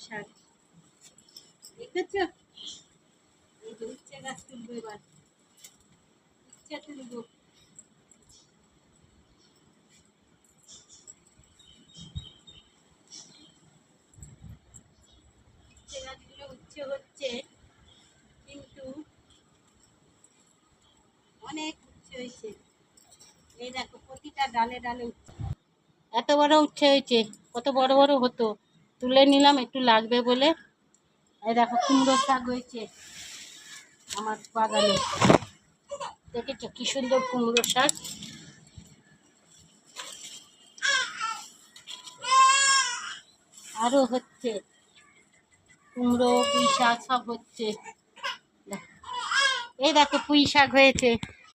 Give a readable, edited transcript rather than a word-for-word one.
শাক দেখেছ? এই যে উচ্ছে গাছ তুলবো, এবার উচ্ছে তুলবো। উচ্ছে গাছগুলো উচ্ছে হচ্ছে, কিন্তু অনেক উচ্ছে হয়েছে। এই দেখো প্রতিটা ডালে ডালে উচ্ছে, এত বড় উচ্ছে হয়েছে। কত বড় বড় হতো, তুলে নিলাম একটু লাগবে বলে। এই দেখো কুমড়ো শাক হয়েছে আমার বাগানে, দেখেছো কি সুন্দর কুমড়ো শাক। আরো হচ্ছে কুমড়ো, পুঁই শাক সব হচ্ছে। এই দেখো পুঁই শাক হয়েছে।